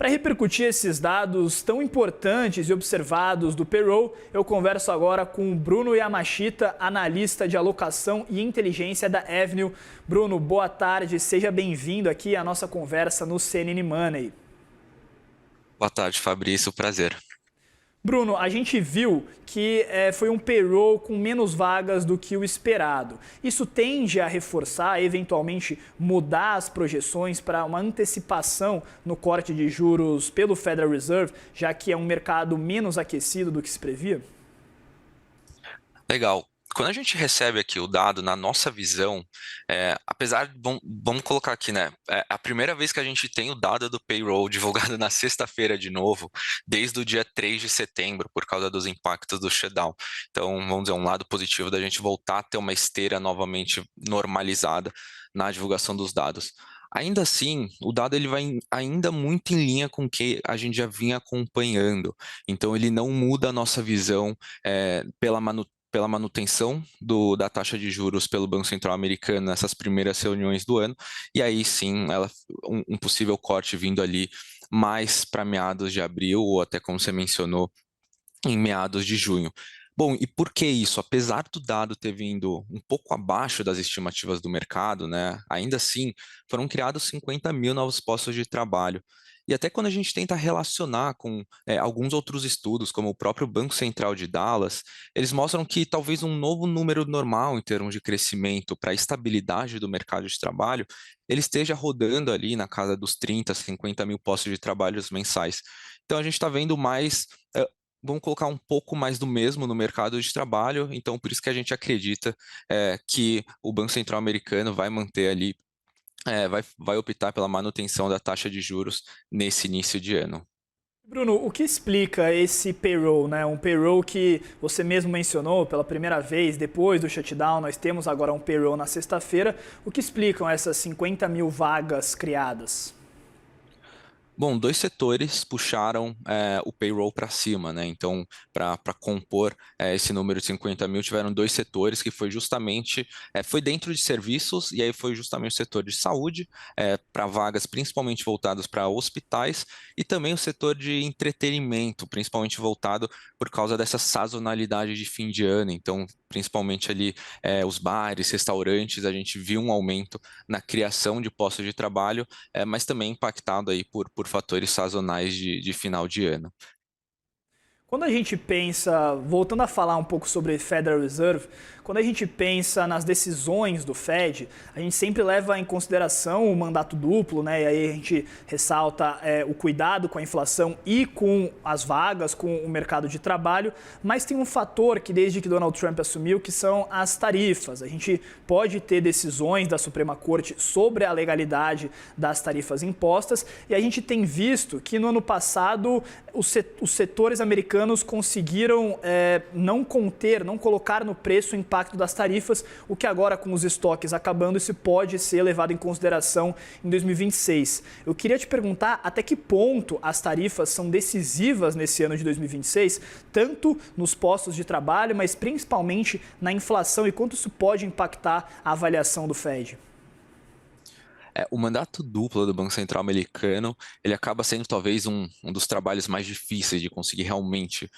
Para repercutir esses dados tão importantes e observados do payroll, eu converso agora com o Bruno Yamashita, analista de alocação e inteligência da Avenue. Bruno, boa tarde, seja bem-vindo aqui à nossa conversa no CNN Money. Boa tarde, Fabrício. Prazer. Bruno, a gente viu que foi um payroll com menos vagas do que o esperado. Isso tende a reforçar, eventualmente mudar as projeções para uma antecipação no corte de juros pelo Federal Reserve, já que é um mercado menos aquecido do que se previa? Legal. Quando a gente recebe aqui o dado, na nossa visão, apesar, vamos colocar aqui, né? É a primeira vez que a gente tem o dado do payroll divulgado na sexta-feira de novo, desde o dia 3 de setembro, por causa dos impactos do shutdown. Então, vamos dizer, um lado positivo da gente voltar a ter uma esteira novamente normalizada na divulgação dos dados. Ainda assim, o dado ele vai ainda muito em linha com o que a gente já vinha acompanhando. Então, ele não muda a nossa visão pela manutenção da taxa de juros pelo Banco Central americano nessas primeiras reuniões do ano, e aí sim, um possível corte vindo ali mais para meados de abril, ou até como você mencionou, em meados de junho. Bom, e por que isso? Apesar do dado ter vindo um pouco abaixo das estimativas do mercado, né, ainda assim foram criados 50 mil novos postos de trabalho. E até quando a gente tenta relacionar com alguns outros estudos, como o próprio Banco Central de Dallas, eles mostram que talvez um novo número normal em termos de crescimento para a estabilidade do mercado de trabalho, ele esteja rodando ali na casa dos 30, 50 mil postos de trabalho mensais. Então a gente está vendo mais vamos colocar um pouco mais do mesmo no mercado de trabalho, então por isso que a gente acredita que o Banco Central americano vai manter ali, vai optar pela manutenção da taxa de juros nesse início de ano. Bruno, o que explica esse payroll, né? Um payroll que você mesmo mencionou pela primeira vez depois do shutdown, nós temos agora um payroll na sexta-feira. O que explicam essas 50 mil vagas criadas? Bom, dois setores puxaram o payroll para cima, né? Então, para compor esse número de 50 mil, tiveram dois setores que foi justamente, foi dentro de serviços, e aí foi justamente o setor de saúde, para vagas principalmente voltadas para hospitais, e também o setor de entretenimento, principalmente voltado por causa dessa sazonalidade de fim de ano. Então, principalmente ali os bares, restaurantes, a gente viu um aumento na criação de postos de trabalho, mas também impactado aí por fatores sazonais de final de ano. Quando a gente pensa, voltando a falar um pouco sobre Federal Reserve, quando a gente pensa nas decisões do Fed, a gente sempre leva em consideração o mandato duplo, né? E aí a gente ressalta o cuidado com a inflação e com as vagas, com o mercado de trabalho, mas tem um fator que desde que Donald Trump assumiu, que são as tarifas. A gente pode ter decisões da Suprema Corte sobre a legalidade das tarifas impostas, e a gente tem visto que no ano passado os setores americanos conseguiram não conter, não colocar no preço o impacto das tarifas, o que agora com os estoques acabando, isso pode ser levado em consideração em 2026. Eu queria te perguntar até que ponto as tarifas são decisivas nesse ano de 2026, tanto nos postos de trabalho, mas principalmente na inflação, e quanto isso pode impactar a avaliação do Fed. O mandato duplo do Banco Central americano, ele acaba sendo talvez um dos trabalhos mais difíceis de conseguir realmente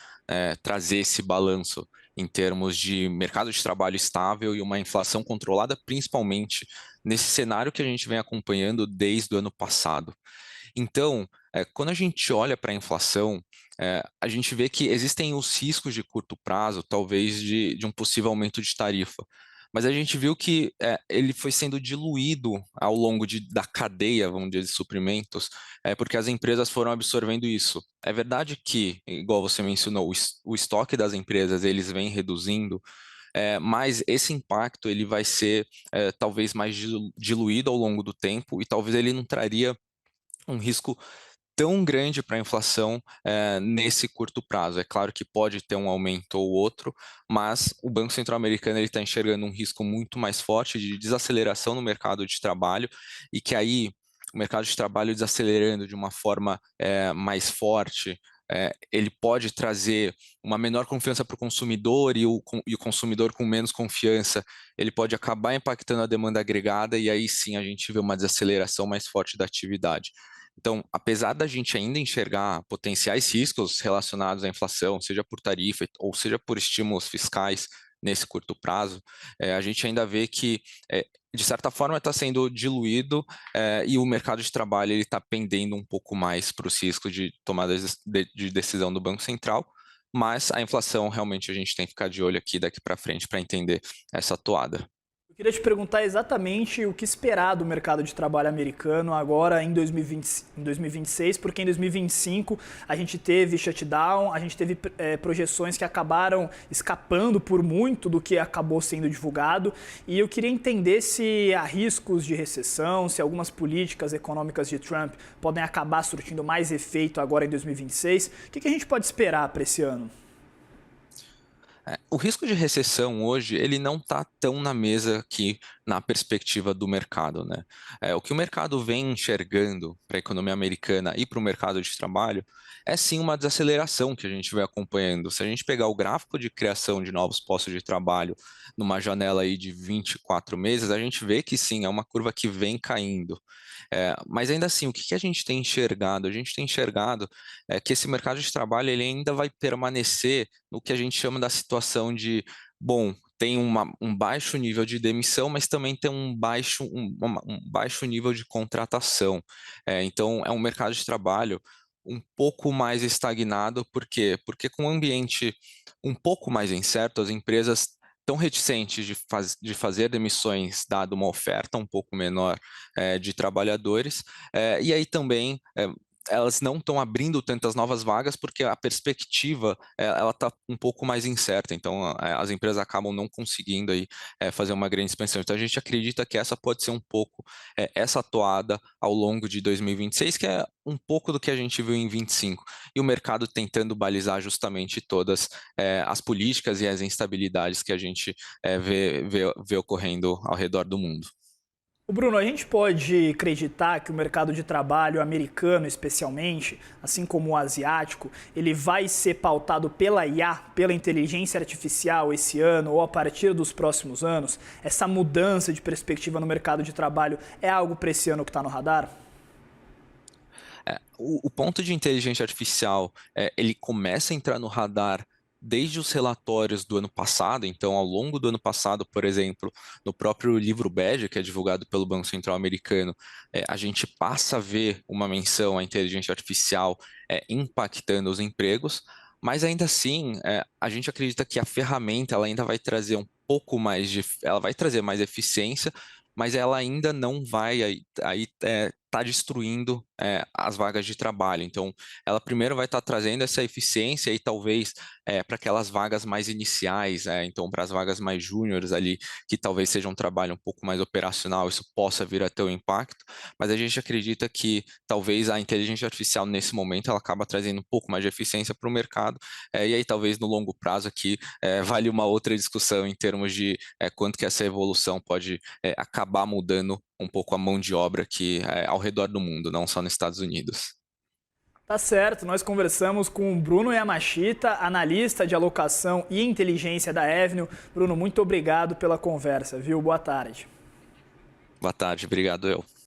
trazer esse balanço em termos de mercado de trabalho estável e uma inflação controlada, principalmente nesse cenário que a gente vem acompanhando desde o ano passado. Então, quando a gente olha para a inflação, a gente vê que existem os riscos de curto prazo, talvez de um possível aumento de tarifa. Mas a gente viu que ele foi sendo diluído ao longo da cadeia, vamos dizer, de suprimentos, porque as empresas foram absorvendo isso. É verdade que, igual você mencionou, o estoque das empresas eles vem reduzindo, mas esse impacto ele vai ser talvez mais diluído ao longo do tempo, e talvez ele não traria um risco tão grande para a inflação nesse curto prazo. É claro que pode ter um aumento ou outro, mas o Banco Central americano está enxergando um risco muito mais forte de desaceleração no mercado de trabalho, e que aí o mercado de trabalho desacelerando de uma forma mais forte, ele pode trazer uma menor confiança para o consumidor, e o consumidor com menos confiança, ele pode acabar impactando a demanda agregada, e aí sim a gente vê uma desaceleração mais forte da atividade. Então, apesar da gente ainda enxergar potenciais riscos relacionados à inflação, seja por tarifa ou seja por estímulos fiscais nesse curto prazo, a gente ainda vê que, de certa forma, está sendo diluído e o mercado de trabalho está pendendo um pouco mais para os riscos de tomada de decisão do Banco Central, mas a inflação realmente a gente tem que ficar de olho aqui daqui para frente para entender essa toada. Eu queria te perguntar exatamente o que esperar do mercado de trabalho americano agora em 2026, porque em 2025 a gente teve shutdown, a gente teve projeções que acabaram escapando por muito do que acabou sendo divulgado, e eu queria entender se há riscos de recessão, se algumas políticas econômicas de Trump podem acabar surtindo mais efeito agora em 2026. O que a gente pode esperar para esse ano? O risco de recessão hoje, ele não está tão na mesa aqui na perspectiva do mercado, né? O que o mercado vem enxergando para a economia americana e para o mercado de trabalho é sim uma desaceleração que a gente vai acompanhando. Se a gente pegar o gráfico de criação de novos postos de trabalho numa janela aí de 24 meses, a gente vê que sim, é uma curva que vem caindo. Mas ainda assim, o que a gente tem enxergado? A gente tem enxergado que esse mercado de trabalho ele ainda vai permanecer no que a gente chama da situação de, bom, tem um baixo nível de demissão, mas também tem um baixo nível de contratação. Então, é um mercado de trabalho um pouco mais estagnado, por quê? Porque com um ambiente um pouco mais incerto, as empresas estão reticentes de fazer demissões, dado uma oferta um pouco menor de trabalhadores, e aí também elas não estão abrindo tantas novas vagas porque a perspectiva ela está um pouco mais incerta, então as empresas acabam não conseguindo aí fazer uma grande expansão. Então a gente acredita que essa pode ser um pouco essa toada ao longo de 2026, que é um pouco do que a gente viu em 25, e o mercado tentando balizar justamente todas as políticas e as instabilidades que a gente vê ocorrendo ao redor do mundo. O Bruno, a gente pode acreditar que o mercado de trabalho americano, especialmente, assim como o asiático, ele vai ser pautado pela IA, pela inteligência artificial esse ano ou a partir dos próximos anos? Essa mudança de perspectiva no mercado de trabalho é algo para esse ano que está no radar? O ponto de inteligência artificial, ele começa a entrar no radar desde os relatórios do ano passado. Então, ao longo do ano passado, por exemplo, no próprio livro bege, que é divulgado pelo Banco Central americano, a gente passa a ver uma menção à inteligência artificial impactando os empregos, mas ainda assim, a gente acredita que a ferramenta ela ainda vai trazer um pouco mais ela vai trazer mais eficiência, mas ela ainda não vai aí tá destruindo as vagas de trabalho. Então, ela primeiro vai estar trazendo essa eficiência e talvez para aquelas vagas mais iniciais, então para as vagas mais júniores ali, que talvez seja um trabalho um pouco mais operacional, isso possa vir a ter um impacto, mas a gente acredita que talvez a inteligência artificial nesse momento ela acaba trazendo um pouco mais de eficiência para o mercado, e aí talvez no longo prazo aqui vale uma outra discussão em termos de quanto que essa evolução pode acabar mudando um pouco a mão de obra aqui ao redor do mundo, não só nos Estados Unidos. Tá certo, nós conversamos com o Bruno Yamashita, analista de alocação e inteligência da Avenue. Bruno, muito obrigado pela conversa, viu? Boa tarde. Boa tarde, obrigado eu.